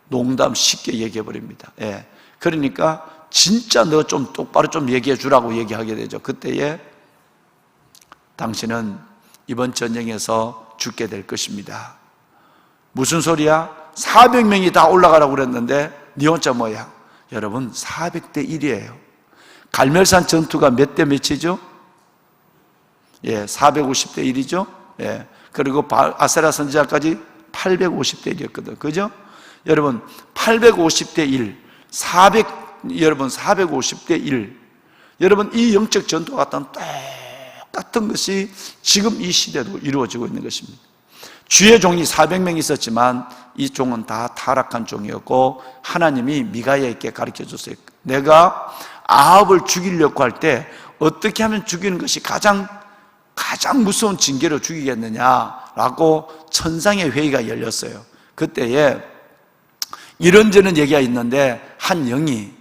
농담 쉽게 얘기해 버립니다. 예. 그러니까 진짜 너 좀 똑바로 좀 얘기해 주라고 얘기하게 되죠. 그때에 당신은 이번 전쟁에서 죽게 될 것입니다. 무슨 소리야? 400명이 다 올라가라고 그랬는데 네 혼자 뭐야? 여러분 400대 1이에요. 갈멜산 전투가 몇 대 몇이죠? 예, 450대 1이죠. 예. 그리고 아세라 선지자까지 850대 1이었거든. 그죠? 여러분 850대 1, 여러분 450대 1. 여러분 이 영적 전투와 똑같은 것이 지금 이 시대도 이루어지고 있는 것입니다. 주의 종이 400명 있었지만 이 종은 다 타락한 종이었고 하나님이 미가야에게 가르쳐 줬어요. 내가 아합을 죽이려고 할 때 어떻게 하면 죽이는 것이 가장 무서운 징계로 죽이겠느냐라고 천상의 회의가 열렸어요. 그때에 이런저런 얘기가 있는데 한 영이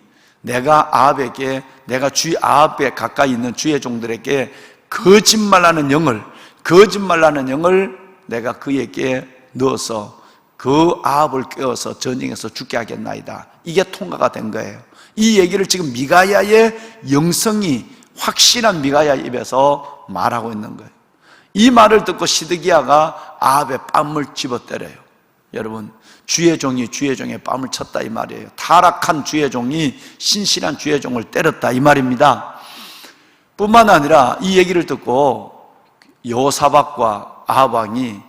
내가 아합에 가까이 있는 주의 종들에게 거짓말하는 영을 내가 그에게 넣어서 그 아합을 깨워서 전쟁에서 죽게 하겠나이다. 이게 통과가 된 거예요. 이 얘기를 지금 미가야의 영성이 확실한 미가야의 입에서 말하고 있는 거예요. 이 말을 듣고 시드기야가 아합의 뺨을 집어때려요. 여러분 주의 종이 주의 종의 뺨을 쳤다 이 말이에요. 타락한 주의 종이 신실한 주의 종을 때렸다 이 말입니다. 뿐만 아니라 이 얘기를 듣고 여호사밧과 아합 왕이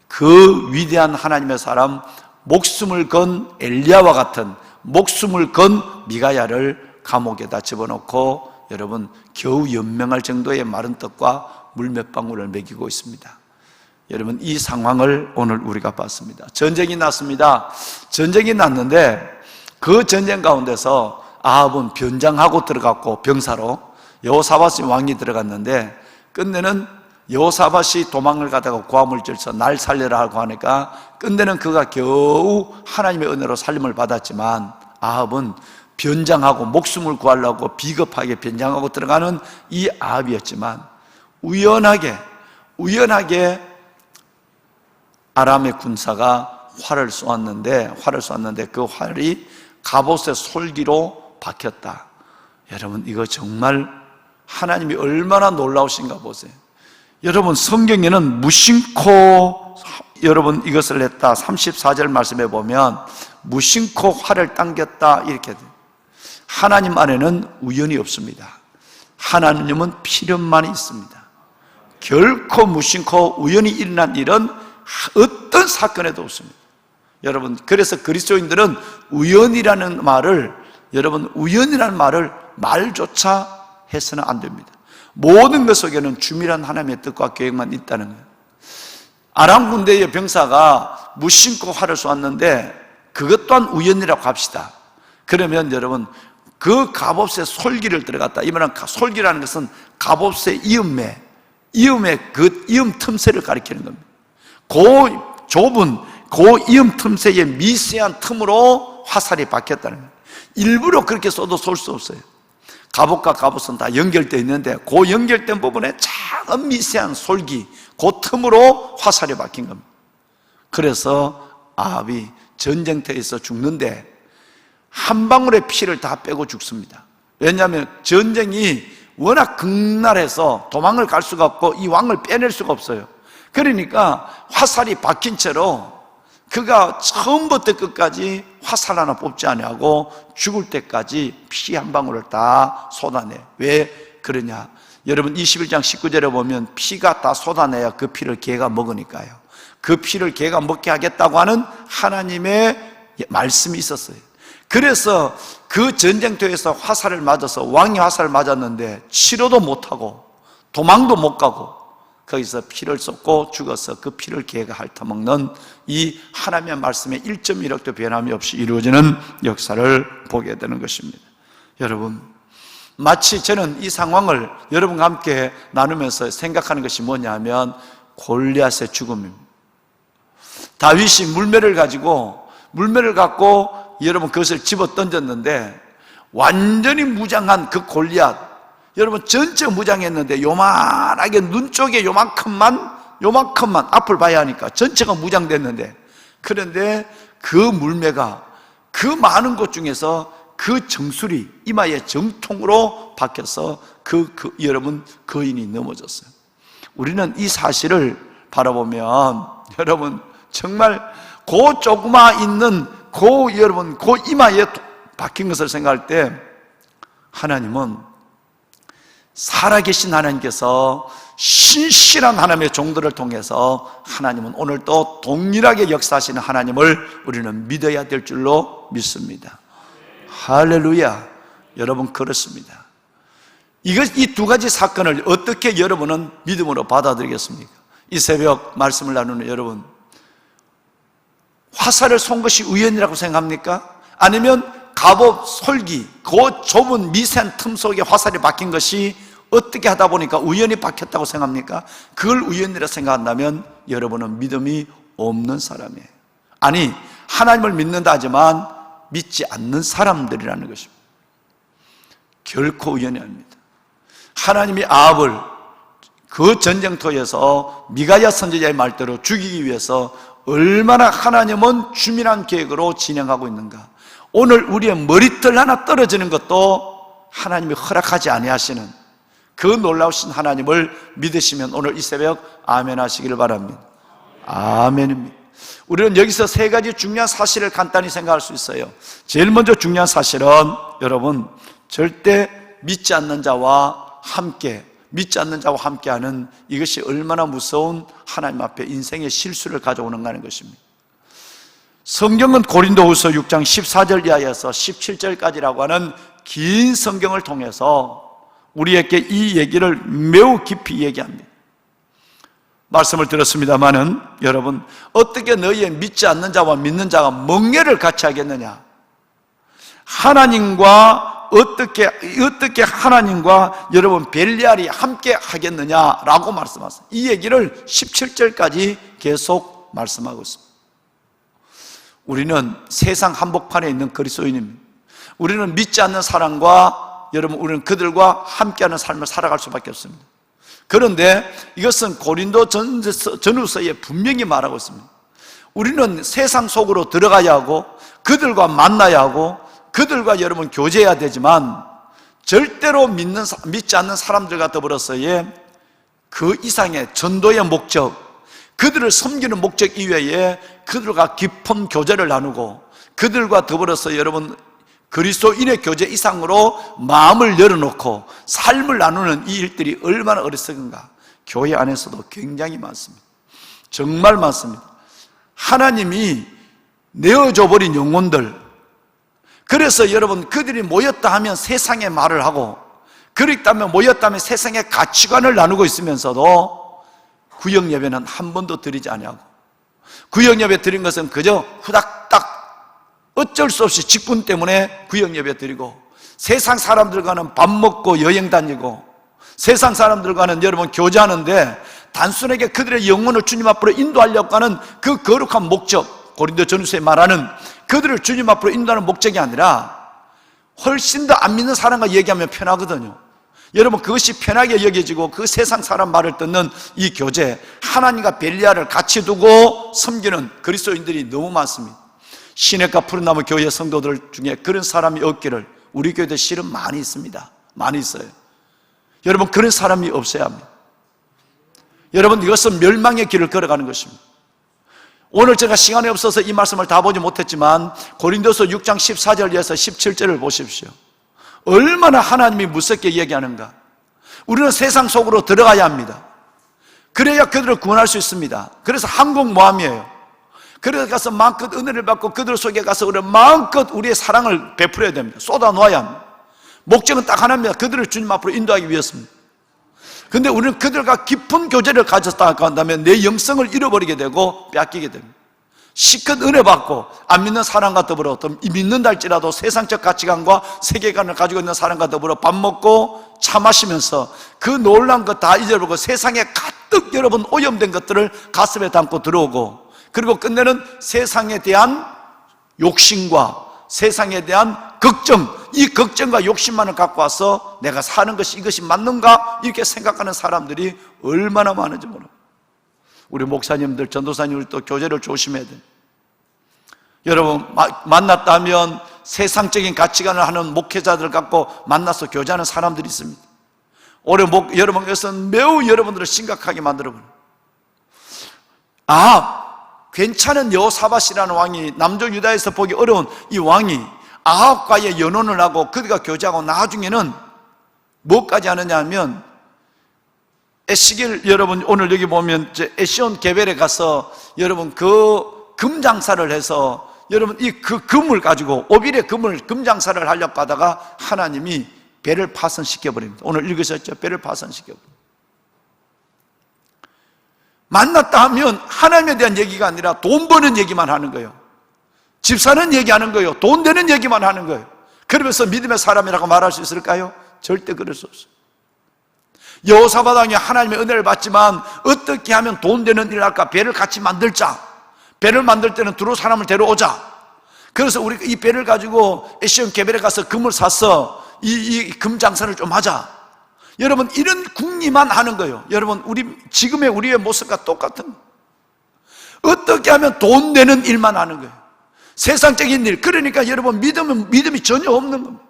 그 위대한 하나님의 사람 목숨을 건 엘리야와 같은 목숨을 건 미가야를 감옥에다 집어넣고 여러분 겨우 연명할 정도의 마른 떡과 물 몇 방울을 먹이고 있습니다. 여러분 이 상황을 오늘 우리가 봤습니다. 전쟁이 났습니다. 전쟁이 났는데 그 전쟁 가운데서 아합은 변장하고 들어갔고 병사로 여호사밧이 왕이 들어갔는데 끝내는 여호사밧이 도망을 가다가 고함을 질서 날 살려라 하고 하니까 끝내는 그가 겨우 하나님의 은혜로 살림을 받았지만 아합은 변장하고 목숨을 구하려고 비겁하게 변장하고 들어가는 이 아합이었지만 우연하게 아람의 군사가 활을 쏘았는데 그 활이 갑옷의 솔기로 박혔다. 여러분 이거 정말 하나님이 얼마나 놀라우신가 보세요. 여러분 성경에는 무심코 여러분 이것을 했다 34절 말씀에 보면 무심코 활을 당겼다 이렇게 돼요. 하나님 안에는 우연이 없습니다. 하나님은 필연만이 있습니다. 결코 무심코 우연히 일어난 일은 어떤 사건에도 없습니다. 여러분 그래서 그리스도인들은 우연이라는 말을 말조차 해서는 안 됩니다. 모든 것 속에는 주밀한 하나님의 뜻과 계획만 있다는 거예요. 아람 군대의 병사가 무심코 활을 쏘았는데 그것 또한 우연이라고 합시다. 그러면 여러분 그 갑옷에 솔기를 들어갔다. 이 말은 솔기라는 것은 갑옷의 이음의 그 이음 틈새를 가리키는 겁니다. 그 이음 틈새의 미세한 틈으로 화살이 박혔다는 거예요. 일부러 그렇게 쏘도 쏠 수 없어요. 갑옷과 갑옷은 다 연결되어 있는데 그 연결된 부분에 작은 미세한 솔기 그 틈으로 화살이 박힌 겁니다. 그래서 아합이 전쟁터에서 죽는데 한 방울의 피를 다 빼고 죽습니다. 왜냐하면 전쟁이 워낙 극날해서 도망을 갈 수가 없고 이 왕을 빼낼 수가 없어요. 그러니까 화살이 박힌 채로 그가 처음부터 끝까지 화살 하나 뽑지 아니하고 죽을 때까지 피 한 방울을 다 쏟아내. 왜 그러냐? 여러분 21장 19절에 보면 피가 다 쏟아내야 그 피를 개가 먹으니까요. 그 피를 개가 먹게 하겠다고 하는 하나님의 말씀이 있었어요. 그래서 그 전쟁터에서 화살을 맞아서 왕이 화살을 맞았는데 치료도 못하고 도망도 못 가고 거기서 피를 쏟고 죽어서 그 피를 개가 핥아먹는 이 하나님의 말씀의 1.1억도 변함이 없이 이루어지는 역사를 보게 되는 것입니다. 여러분, 마치 저는 이 상황을 여러분과 함께 나누면서 생각하는 것이 뭐냐 하면 골리앗의 죽음입니다. 다윗이 물매를 갖고 여러분 그것을 집어 던졌는데 완전히 무장한 그 골리앗, 여러분 전체 무장했는데 요만하게 눈 쪽에 요만큼만 앞을 봐야 하니까 전체가 무장됐는데, 그런데 그 물매가 그 많은 곳 중에서 그 정수리 이마에 정통으로 박혀서 여러분 거인이 넘어졌어요. 우리는 이 사실을 바라보면 여러분 정말 그 조그마 있는 여러분 그 이마에 박힌 것을 생각할 때 하나님은 살아계신 하나님께서 신실한 하나님의 종들을 통해서 하나님은 오늘 또 동일하게 역사하시는 하나님을 우리는 믿어야 될 줄로 믿습니다. 할렐루야. 여러분 그렇습니다. 이 두 가지 사건을 어떻게 여러분은 믿음으로 받아들이겠습니까? 이 새벽 말씀을 나누는 여러분, 화살을 쏜 것이 우연이라고 생각합니까? 아니면 갑옷 솔기 그 좁은 미세한 틈 속에 화살이 박힌 것이 어떻게 하다 보니까 우연히 박혔다고 생각합니까? 그걸 우연이라 생각한다면 여러분은 믿음이 없는 사람이에요. 아니, 하나님을 믿는다 하지만 믿지 않는 사람들이라는 것입니다. 결코 우연이 아닙니다. 하나님이 아합을 그 전쟁터에서 미가야 선지자의 말대로 죽이기 위해서 얼마나 하나님은 주민한 계획으로 진행하고 있는가. 오늘 우리의 머리털 하나 떨어지는 것도 하나님이 허락하지 아니하시는 그 놀라우신 하나님을 믿으시면 오늘 이 새벽 아멘 하시기를 바랍니다. 아멘입니다. 우리는 여기서 세 가지 중요한 사실을 간단히 생각할 수 있어요. 제일 먼저 중요한 사실은 여러분, 절대 믿지 않는 자와 함께하는 이것이 얼마나 무서운 하나님 앞에 인생의 실수를 가져오는가 하는 것입니다. 성경은 고린도후서 6장 14절 이하에서 17절까지라고 하는 긴 성경을 통해서 우리에게 이 얘기를 매우 깊이 얘기합니다. 말씀을 들었습니다마는 여러분, 어떻게 너희의 믿지 않는 자와 믿는 자가 멍에를 같이 하겠느냐? 어떻게 하나님과 여러분 벨리알이 함께 하겠느냐라고 말씀하셨어요. 이 얘기를 17절까지 계속 말씀하고 있습니다. 우리는 세상 한복판에 있는 그리스도인입니다. 우리는 믿지 않는 사람과 여러분, 우리는 그들과 함께하는 삶을 살아갈 수밖에 없습니다. 그런데 이것은 고린도 전후서에 분명히 말하고 있습니다. 우리는 세상 속으로 들어가야 하고 그들과 만나야 하고 그들과 여러분 교제해야 되지만 절대로 믿지 않는 사람들과 더불어서의 그 이상의 전도의 목적, 그들을 섬기는 목적 이외에 그들과 깊은 교제를 나누고 그들과 더불어서 여러분 그리스도인의 교제 이상으로 마음을 열어놓고 삶을 나누는 이 일들이 얼마나 어리석은가. 교회 안에서도 굉장히 많습니다. 정말 많습니다. 하나님이 내어줘 버린 영혼들, 그래서 여러분 그들이 모였다 하면 세상의 말을 하고 그렇다면 모였다면 세상의 가치관을 나누고 있으면서도 구역예배는 한 번도 드리지 아니하고, 구역예배 드린 것은 그저 후닥닥 어쩔 수 없이 직분 때문에 구역예배 드리고, 세상 사람들과는 밥 먹고 여행 다니고 세상 사람들과는 여러분 교제하는데 단순하게 그들의 영혼을 주님 앞으로 인도하려고 하는 그 거룩한 목적, 고린도 전후서에 말하는 그들을 주님 앞으로 인도하는 목적이 아니라 훨씬 더 안 믿는 사람과 얘기하면 편하거든요. 여러분 그것이 편하게 여겨지고 그 세상 사람 말을 듣는 이 교제, 하나님과 벨리알을 같이 두고 섬기는 그리스도인들이 너무 많습니다. 시냇가 푸른나무 교회 성도들 중에 그런 사람이 없기를 우리 교회도 실은 많이 있습니다. 많이 있어요. 여러분 그런 사람이 없어야 합니다. 여러분 이것은 멸망의 길을 걸어가는 것입니다. 오늘 제가 시간이 없어서 이 말씀을 다 보지 못했지만 고린도서 6장 14절에서 17절을 보십시오. 얼마나 하나님이 무섭게 얘기하는가. 우리는 세상 속으로 들어가야 합니다. 그래야 그들을 구원할 수 있습니다. 그래서 항공모함이에요. 그래서 가서 마음껏 은혜를 받고 그들 속에 가서 우리 마음껏 우리의 사랑을 베풀어야 됩니다. 쏟아 놓아야 합니다. 목적은 딱 하나입니다. 그들을 주님 앞으로 인도하기 위해서입니다. 근데 우리는 그들과 깊은 교제를 가졌다 한다면 내 영성을 잃어버리게 되고 빼앗기게 됩니다. 실컷 은혜 받고 안 믿는 사람과 더불어 또 믿는다 할지라도 세상적 가치관과 세계관을 가지고 있는 사람과 더불어 밥 먹고 차 마시면서 그 놀라운 것 다 잊어버리고 세상에 가득 여러분 오염된 것들을 가슴에 담고 들어오고, 그리고 끝내는 세상에 대한 욕심과 세상에 대한 걱정, 이 걱정과 욕심만을 갖고 와서 내가 사는 것이 이것이 맞는가 이렇게 생각하는 사람들이 얼마나 많은지 모릅니다. 우리 목사님들, 전도사님들 또 교제를 조심해야 돼요. 여러분 만났다면 세상적인 가치관을 하는 목회자들 갖고 만나서 교제하는 사람들이 있습니다. 올해 여러분께서는 매우 여러분들을 심각하게 만들어버려요. 괜찮은 여호사밧이라는 왕이, 남쪽 유다에서 보기 어려운 이 왕이 아합과의 연혼을 하고 그들과 교제하고 나중에는 뭐까지 하느냐 하면, 에시겔, 여러분 오늘 여기 보면 에시온 게벨에 가서 여러분 그 금장사를 해서 여러분 이 그 금을 가지고 오빌의 금 장사를 하려고 하다가 하나님이 배를 파손시켜 버립니다. 오늘 읽으셨죠? 배를 파손시켜 버립니다. 만났다 하면 하나님에 대한 얘기가 아니라 돈 버는 얘기만 하는 거예요. 집 사는 얘기하는 거예요. 돈 되는 얘기만 하는 거예요. 그러면서 믿음의 사람이라고 말할 수 있을까요? 절대 그럴 수 없어요. 여호사밧 왕이 하나님의 은혜를 받지만 어떻게 하면 돈 되는 일을 할까? 배를 같이 만들자. 배를 만들 때는 두루 사람을 데려오자. 그래서 우리가 이 배를 가지고 에시온 게벨에 가서 금을 사서 이 금 장사를 좀 하자. 여러분 이런 궁리만 하는 거예요. 여러분 지금의 우리의 모습과 똑같은, 어떻게 하면 돈 되는 일만 하는 거예요. 세상적인 일. 그러니까 여러분 믿음이 전혀 없는 겁니다.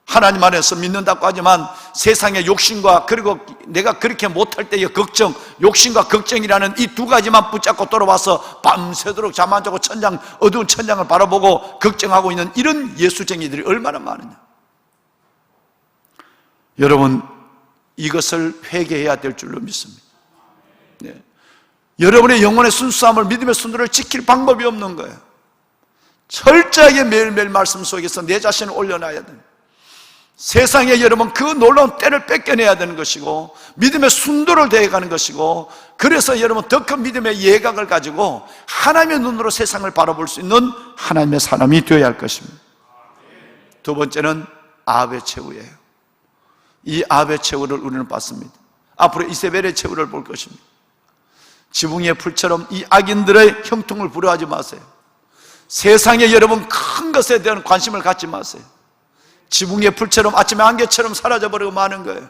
하나님 안에서 믿는다고 하지만 세상의 욕심과 그리고 내가 그렇게 못할 때의 걱정, 욕심과 걱정이라는 이 두 가지만 붙잡고 돌아와서 밤새도록 잠 안 자고 어두운 천장을 바라보고 걱정하고 있는 이런 예수쟁이들이 얼마나 많으냐. 여러분 이것을 회개해야 될 줄로 믿습니다. 네. 여러분의 영혼의 순수함을, 믿음의 순도를 지킬 방법이 없는 거예요. 철저하게 매일매일 말씀 속에서 내 자신을 올려놔야 됩니다. 세상에 여러분 그 놀라운 때를 뺏겨내야 되는 것이고 믿음의 순도를 대해가는 것이고, 그래서 여러분 더 큰 믿음의 예각을 가지고 하나님의 눈으로 세상을 바라볼 수 있는 하나님의 사람이 되어야 할 것입니다. 두 번째는 아합의 최후예요. 이 아합의 최후를 우리는 봤습니다. 앞으로 이세벨의 최후를 볼 것입니다. 지붕의 풀처럼 이 악인들의 형통을 부러워하지 마세요. 세상에 여러분 큰 것에 대한 관심을 갖지 마세요. 지붕의 풀처럼 아침의 안개처럼 사라져버리고 마는 거예요.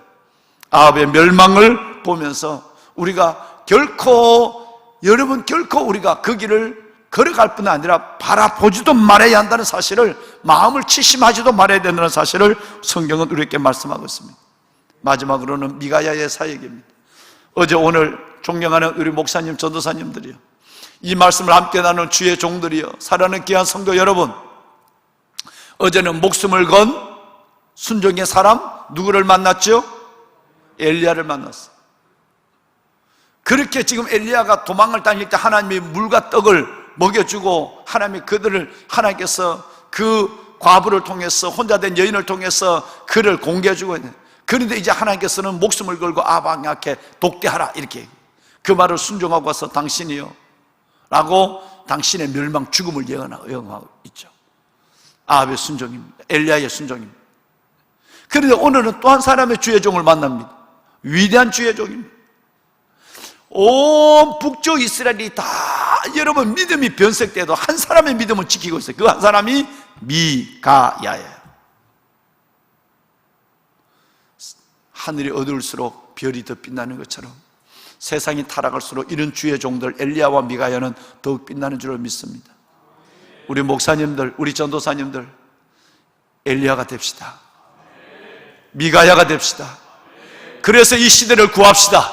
아합의 멸망을 보면서 우리가 결코 우리가 그 길을 걸어갈 뿐 아니라 바라보지도 말아야 한다는 사실을, 마음을 치심하지도 말아야 된다는 사실을 성경은 우리에게 말씀하고 있습니다. 마지막으로는 미가야의 사역입니다. 어제 오늘 존경하는 우리 목사님, 전도사님들이요, 이 말씀을 함께 나눈 주의 종들이요, 사랑하는 귀한 성도 여러분, 어제는 목숨을 건 순종의 사람 누구를 만났죠? 엘리야를 만났어요. 그렇게 지금 엘리야가 도망을 다닐 때 하나님이 물과 떡을 먹여주고 하나님께서 그 과부를 통해서, 혼자 된 여인을 통해서 그를 공개해주고 있는, 그런데 이제 하나님께서는 목숨을 걸고 아방에게 독대하라 이렇게 그 말을 순종하고 와서 당신이요 라고 당신의 멸망 죽음을 예언하고 있죠. 아합의 순종입니다. 엘리야의 순종입니다. 그런데 오늘은 또 한 사람의 주의 종을 만납니다. 위대한 주의 종입니다. 온 북쪽 이스라엘이 다 여러분 믿음이 변색돼도 한 사람의 믿음을 지키고 있어요. 그 한 사람이 미가야예요. 하늘이 어두울수록 별이 더 빛나는 것처럼 세상이 타락할수록 이런 주의 종들 엘리야와 미가야는 더욱 빛나는 줄을 믿습니다. 우리 목사님들, 우리 전도사님들 엘리야가 됩시다. 미가야가 됩시다. 그래서 이 시대를 구합시다.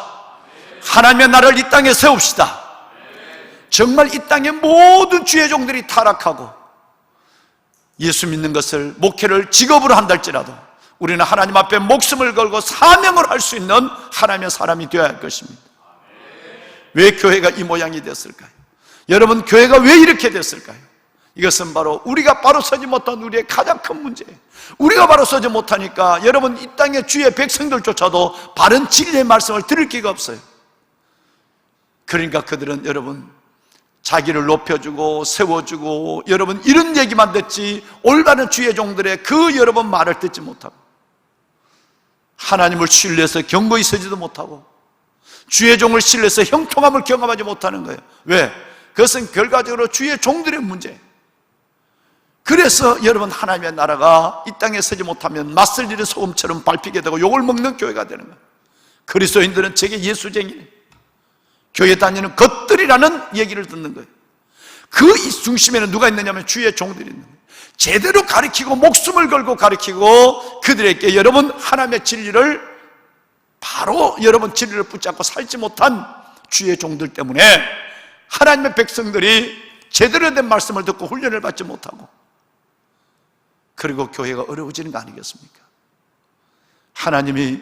하나님의 나라를 이 땅에 세웁시다. 정말 이 땅의 모든 주의 종들이 타락하고 예수 믿는 것을, 목회를 직업으로 한달지라도 우리는 하나님 앞에 목숨을 걸고 사명을 할 수 있는 하나님의 사람이 되어야 할 것입니다. 왜 교회가 이 모양이 됐을까요? 여러분, 교회가 왜 이렇게 됐을까요? 이것은 바로 우리가 바로 서지 못한 우리의 가장 큰 문제예요. 우리가 바로 서지 못하니까 여러분, 이 땅의 주의 백성들조차도 바른 진리의 말씀을 들을 기가 없어요. 그러니까 그들은 여러분, 자기를 높여주고 세워주고 여러분, 이런 얘기만 듣지 올바른 주의 종들의 그 여러분 말을 듣지 못하고, 하나님을 신뢰해서 경고히 서지도 못하고, 주의 종을 신뢰해서 형통함을 경험하지 못하는 거예요. 왜? 그것은 결과적으로 주의 종들의 문제예요. 그래서 여러분, 하나님의 나라가 이 땅에 서지 못하면 맞설 일은 소금처럼 밟히게 되고 욕을 먹는 교회가 되는 거예요. 그리스도인들은 제게 예수쟁이래요. 교회 다니는 것들이라는 얘기를 듣는 거예요. 그 중심에는 누가 있느냐면 주의 종들이 있는 거예요. 제대로 가르치고 목숨을 걸고 가르치고 그들에게 여러분, 하나님의 진리를 바로 여러분 진리를 붙잡고 살지 못한 주의 종들 때문에 하나님의 백성들이 제대로 된 말씀을 듣고 훈련을 받지 못하고, 그리고 교회가 어려워지는 거 아니겠습니까? 하나님이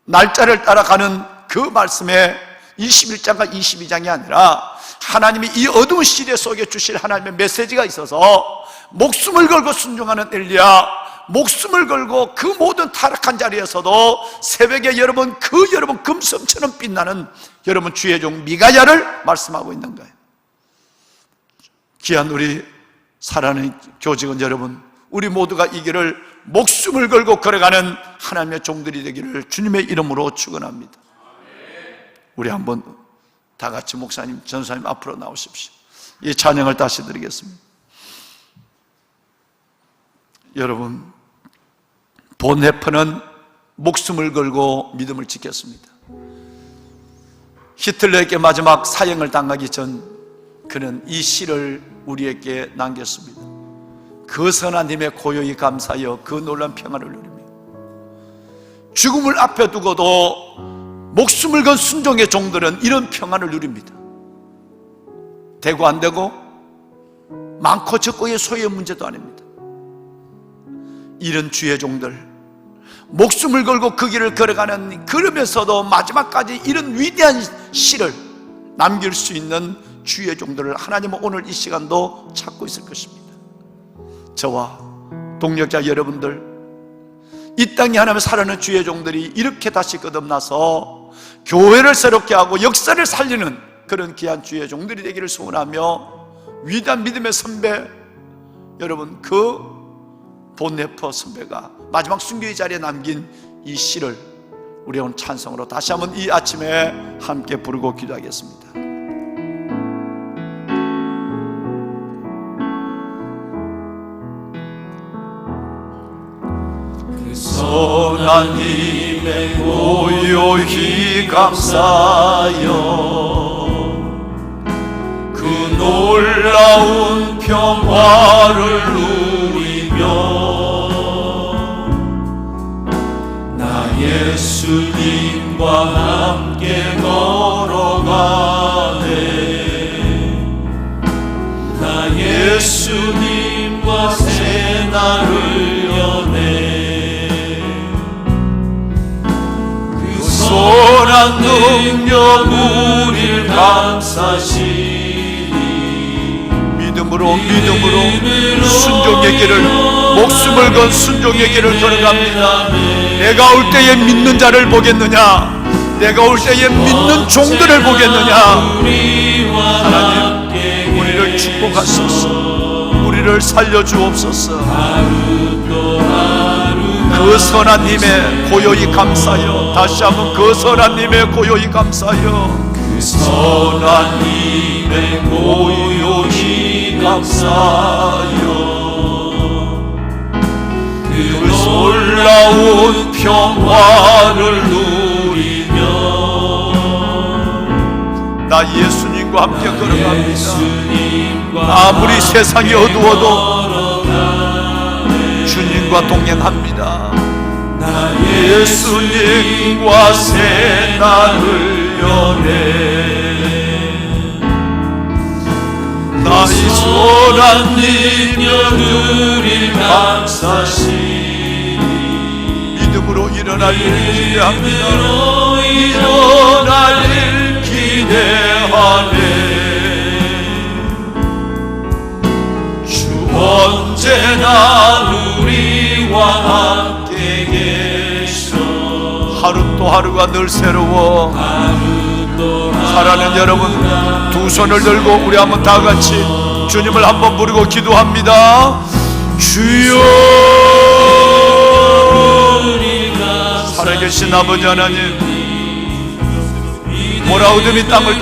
날짜를 따라가는 그 말씀에 21장과 22장이 아니라 하나님이 이 어두운 시대 속에 주실 하나님의 메시지가 있어서 목숨을 걸고 순종하는 엘리야, 목숨을 걸고 그 모든 타락한 자리에서도 새벽에 여러분, 그 여러분 금성처럼 빛나는 여러분 주의 종 미가야를 말씀하고 있는 거예요. 귀한 우리 사랑하는 교직원 여러분, 우리 모두가 이 길을 목숨을 걸고 걸어가는 하나님의 종들이 되기를 주님의 이름으로 축원합니다. 우리 한번 다 같이 목사님, 전사님 앞으로 나오십시오. 이 찬양을 다시 드리겠습니다. 여러분, 본헤퍼는 목숨을 걸고 믿음을 지켰습니다. 히틀러에게 마지막 사형을 당하기 전 그는 이 시를 우리에게 남겼습니다. 그 선한 힘에 고요히 감사하여 그 놀라운 평안을 누리며, 죽음을 앞에 두고도 목숨을 건 순종의 종들은 이런 평안을 누립니다. 되고 안 되고, 많고 적고의 소유의 문제도 아닙니다. 이런 주의 종들, 목숨을 걸고 그 길을 걸어가는, 그러면서도 마지막까지 이런 위대한 시를 남길 수 있는 주의 종들을 하나님은 오늘 이 시간도 찾고 있을 것입니다. 저와 동력자 여러분들, 이 땅에 하나님의 살아있는 주의 종들이 이렇게 다시 거듭나서 교회를 새롭게 하고 역사를 살리는 그런 귀한 주의 종들이 되기를 소원하며, 위대한 믿음의 선배 여러분, 그 본네퍼 선배가 마지막 순교의 자리에 남긴 이 시를 우리 오늘 찬송으로 다시 한번 이 아침에 함께 부르고 기도하겠습니다. 그 선한 힘에 고요히 감사하여 그 놀라운 평화를 누리며 나 예수님과 함께 걸어가네. 나 예수님과 새날을 여네. 그 선한 능력 우릴 감싸시니 믿음으로 순종의 길을, 목숨을 건 순종의 길을 걸어갑니다. 내가 올 때에 믿는 자를 보겠느냐? 내가 올 때에 믿는 종들을 보겠느냐? 하나님, 우리를 축복하소서. 우리를 살려주옵소서. 그 선한 힘에 고요히 감사하여, 다시 한번 그 선한 힘에 고요히 감사하여, 그 선한 힘에 고요히 감사하여 그 놀라운 평화를 누리며 나 예수님과 함께 걸어갑니다. 아무리 세상이 어두워도 주님과 동행합니다. 나 예수님과 새날을 여네. 나 이 선한 능력을 감사시 믿음으로 일어날 일 기대합니다. 일어날 일 기대하네. 또 하루가 늘 새로워. 사랑하는 여러분, 두 손을 들고 우리 한번 다 같이 주님을 한번 부르고 기도합니다. 주여, 살아계신 아버지 하나님, 모라 어둠이 땅을